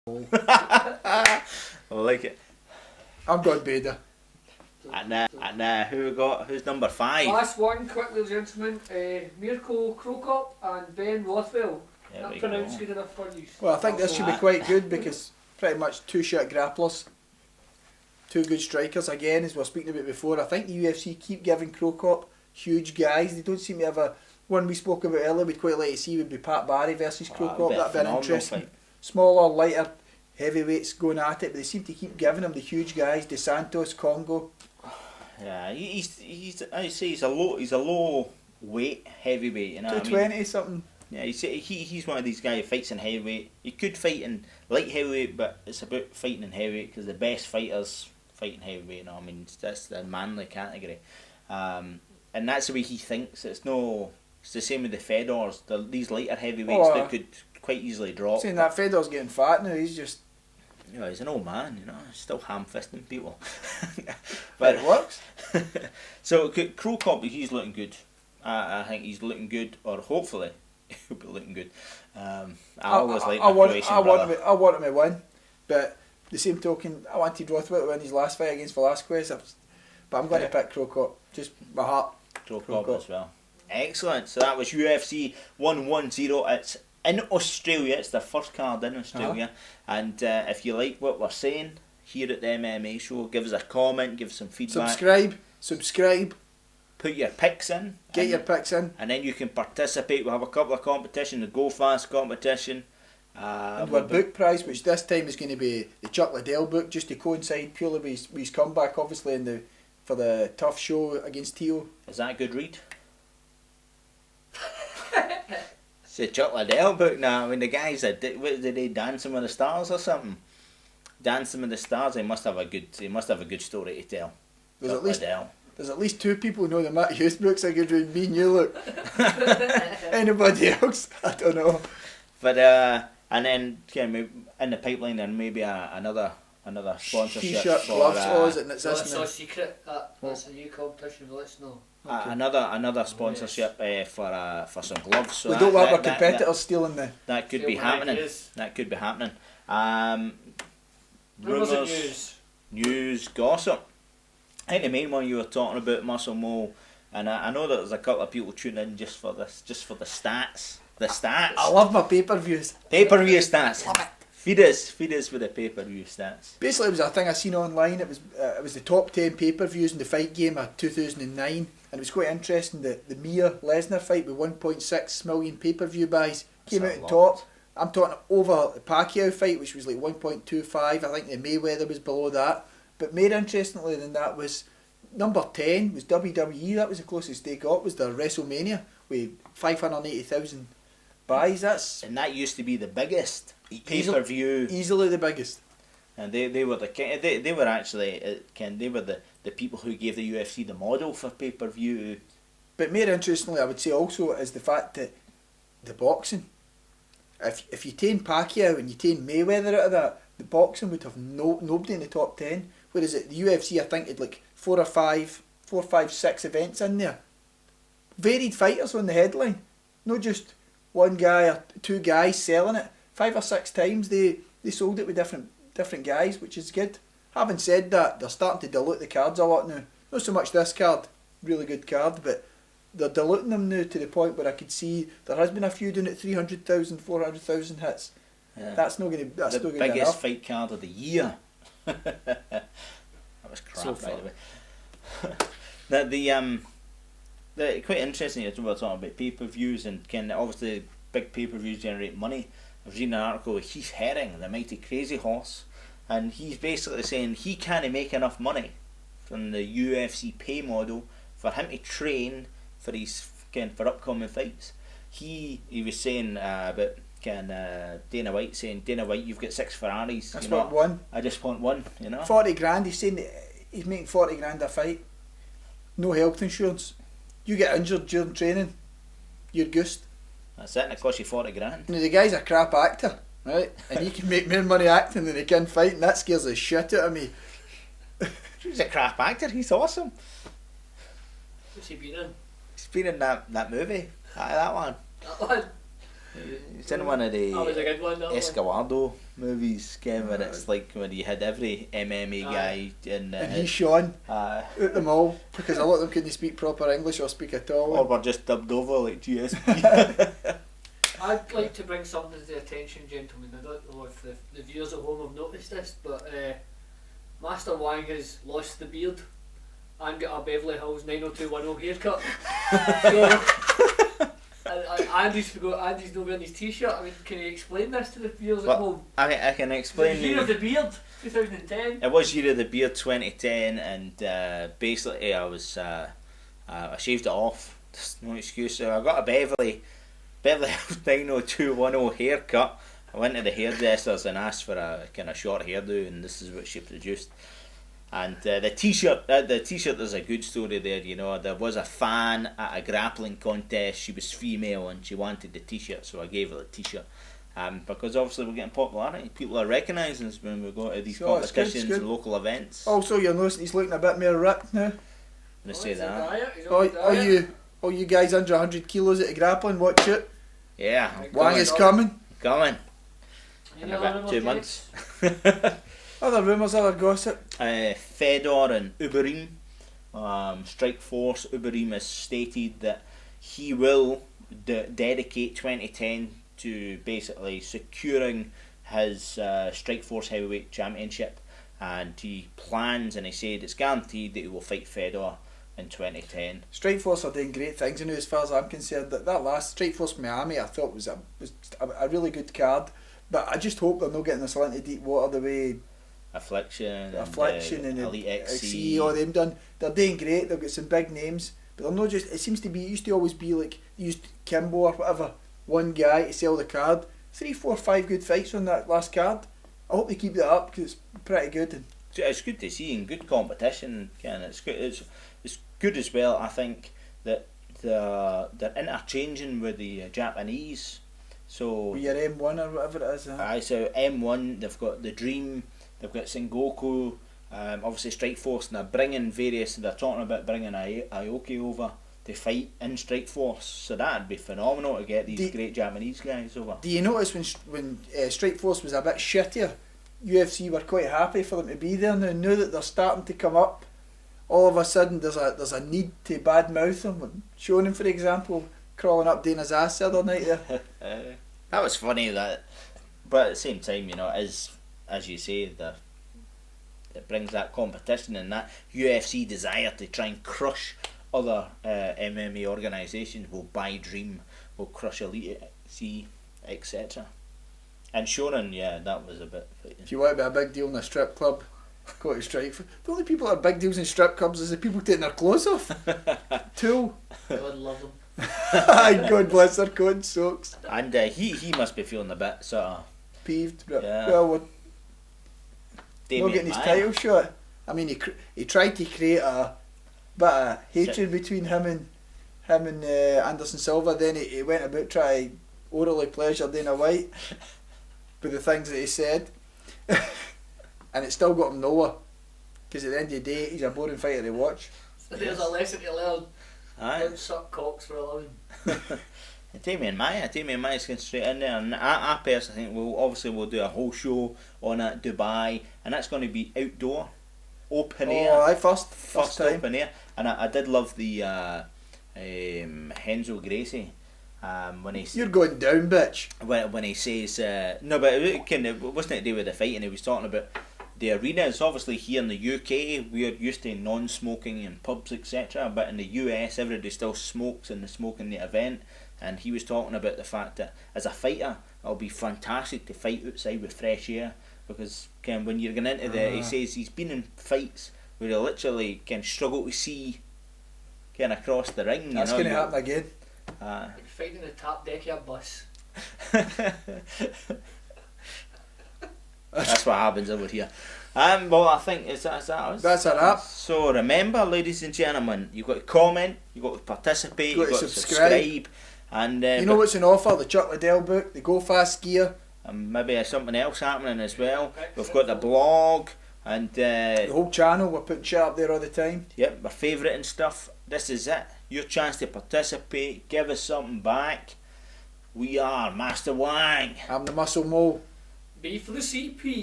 I like it. I'm going Bader. And who we got? Who's number 5? Last one, quickly, gentlemen. Mirko Krokop and Ben Rothwell. That pronounced good enough for you. Well, I think this should be quite good because pretty much 2 shit grapplers, 2 good strikers. Again, as we were speaking about before, I think the UFC keep giving Krokop huge guys. They don't seem to have a one we spoke about earlier. We'd quite like to see would be Pat Barry versus Krokop. That'd be an interesting fight. Smaller, lighter heavyweights going at it, but they seem to keep giving him the huge guys. DeSantos, Congo. Yeah, he's a low weight heavyweight. You know, 220 something. Yeah, he's one of these guys who fights in heavyweight. He could fight in light heavyweight, but it's about fighting in heavyweight because the best fighters fight in heavyweight. You know, I mean that's the manly category, and that's the way he thinks. It's the same with the Fedors. These lighter heavyweights that could quite easily drop. Saying that Fedor's getting fat now. He's just. You know, he's an old man. You know, he's still ham-fisting people. But it works. So Krokop, he's looking good. I think he's looking good, or hopefully he'll be looking good. I always like my Croatian brother. I want him to win, but the same token, I wanted Rothwell to win his last fight against Velasquez, but I'm going to pick Krokop. Just my heart. Krokop as well. Excellent. So that was UFC 110. It's in Australia. It's the first card in Australia. And if you like what we're saying here at the MMA show, give us a comment, give us some feedback. Subscribe. Put your picks in. Get your picks in. And then you can participate. We'll have a couple of competitions, the Go Fast competition. And our book prize, which this time is going to be the Chuck Liddell book, just to coincide purely with his comeback, obviously, for the tough show against Teo. Is that a good read? It's the Chuck Liddell book now. I mean, the guys that did they Dancing with the Stars or something? Dancing with the Stars. They must have a good story to tell. There's at least 2 people who know the Matt Hughes book's a good read. Me and you, look. Anybody else? I don't know. But and then in the pipeline, then maybe another sponsorship. T-shirt, gloves, and it's that's no secret. That's a new competition. Let's know. Okay. Another sponsorship for some gloves. So we don't want our competitors stealing the. That could be happening. That could be happening. Rumours, news, gossip. I think the main one you were talking about, Muscle Mo, and I know that there's a couple of people tuning in just for the stats. The stats. I love my pay-per-views. Pay-per-view stats. Love it. Feed us with the pay-per-view stats. Basically, it was a thing I seen online. It was the top 10 pay-per-views in the fight game of 2009, and it was quite interesting. The Mia Lesnar fight with 1.6 million pay-per-view buys came out on top. I'm talking over the Pacquiao fight, which was like 1.25. I think the Mayweather was below that. But more interestingly than that was number 10 was WWE. That was the closest they got, was the WrestleMania with 580,000 buys. And that used to be the biggest pay-per-view. Easily the biggest. And they were the people who gave the UFC the model for pay-per-view. But more interestingly, I would say also is the fact that the boxing. If you take Pacquiao and you take Mayweather out of that, the boxing would have nobody in the top 10. Whereas at the UFC, I think had like 4 or 5, 6 events in there. Varied fighters on the headline, not just one guy or 2 guys selling it. 5 or 6 times they sold it with different guys, which is good. Having said that, they're starting to dilute the cards a lot now. Not so much this card, really good card, but they're diluting them now to the point where I could see there has been a few doing it 300,000, 400,000 hits. Yeah. That's not going to. That's the not going to be biggest enough. fight card of the year. That was crap, so by the way. The quite interesting as we were talking about pay-per-views and obviously big pay-per-views generate money. I was reading an article with Heath Herring, the mighty crazy horse, and he's basically saying he can't make enough money from the UFC pay model for him to train for his for upcoming fights. He was saying about Dana White saying, Dana White, you've got 6 Ferraris. I just want one. I just want one, 40 grand, he's saying that he's making 40 grand a fight. No health insurance. You get injured during training, you're goosed. That's it, and it costs you 40 grand. Now the guy's a crap actor, right? And he can make more money acting than he can fighting. That scares the shit out of me. He's a crap actor, he's awesome. What's he been in? He's been in that movie. That one. That one? It's in one of the That was a good one, that one. Escalado movies, Ken, where it's like when you had every MMA guy in And he's Sean out them all because a lot of them couldn't speak proper English or speak at all. or were just dubbed over like GSP. I'd like to bring something to the attention, gentlemen. I don't know if the viewers at home have noticed this, but Master Wang has lost the beard and got a Beverly Hills 90210 haircut. So, Andy's not wearing his t-shirt. I mean, can you explain this to the viewers at home? I can explain. The Year of the Beard, 2010. It was Year of the Beard 2010, and basically I was I shaved it off. There's no excuse. So I got a Beverly Hills 90210 haircut. I went to the hairdressers and asked for a kind of short hairdo, and this is what she produced. And the t-shirt, there's a good story there. You know, there was a fan at a grappling contest. She was female and she wanted the t-shirt, so I gave her the t-shirt. Because obviously we're getting popularity. People are recognising us when we go to these competitions and local events. Also, you're noticing he's looking a bit more ripped now. I'm say that. All you guys under 100 kilos at the grappling, watch it. Yeah, Wang is coming. Coming. In about 2 months. Other rumours, other gossip. Fedor and Uberim, Strikeforce. Uberim has stated that he will dedicate 2010 to basically securing his Strikeforce heavyweight championship, and he plans, and he said it's guaranteed that he will fight Fedor in 2010. Strikeforce are doing great things, as far as I'm concerned. That last Strikeforce Miami I thought was a really good card, but I just hope they're not getting us into deep water the way Affliction and Elite XC, all them done. They're doing great. They've got some big names, but they're not just. It seems to be. It used to always be like used Kimbo or whatever, one guy to sell the card. 3, 4, 5 good fights on that last card. I hope they keep that up because it's pretty good. And it's good to see and good competition. Ken, it's good. It's good as well. I think that they're interchanging with the Japanese. So with your M1 or whatever it is. So M1, they've got the Dream. They've got Sengoku, obviously Strikeforce, and they're talking about bringing Aoki over to fight in Strikeforce, so that'd be phenomenal to get these great Japanese guys over. Do you notice when Strikeforce was a bit shittier, UFC were quite happy for them to be there now that they're starting to come up, all of a sudden there's a need to badmouth them. Shonen, for example, crawling up Dana's ass the other night there. That was funny, but at the same time, you know, as you say, it brings that competition and that UFC desire to try and crush other MMA organisations. Will buy Dream, will crush Elite C, etc. And Shonen, yeah, that was a bit. If you want to be a big deal in a strip club, go to Strike. The only people that are big deals in strip clubs is the people taking their clothes off. Tool. God love them. God bless their code socks. And he must be feeling a bit sort of peeved, but yeah. Well, we're Damien not getting his Maia. title shot. I mean, he tried to create a bit of hatred between him and Anderson Silva. Then he went about trying to orally pleasure Dana White with the things that he said, and it still got him nowhere. Because at the end of the day, he's a boring fighter to watch. So there's a lesson to learn. Aye. Don't suck cocks for a living. Damien Maia's going straight in there, and I personally think we'll do a whole show on it, Dubai, and that's going to be outdoor, open air. Oh, first time. Open air, and I did love the Henzo Gracie when he. You're going down, bitch. When he says no, but it wasn't to do with the fight, and he was talking about the arenas. Obviously, here in the UK, we're used to non-smoking in pubs, etc. But in the US, everybody still smokes, and they smoke in the event. And he was talking about the fact that as a fighter, it'll be fantastic to fight outside with fresh air, because when you're going into he says he's been in fights where he literally can struggle to see across the ring. That's going to happen again. You're fighting the top deck of a bus. That's what happens over here. Well, I think that's a wrap. So remember, ladies and gentlemen, you've got to comment, you've got to participate, you've got to subscribe. And you know what's on offer? The Chuck Liddell book, the Go Fast gear. And maybe something else happening as well. We've got the blog and the whole channel. We're putting shit up there all the time. Yep, we're favouriting stuff. This is it. Your chance to participate. Give us something back. We are Master Wang. I'm the Muscle Mo. B for the CP.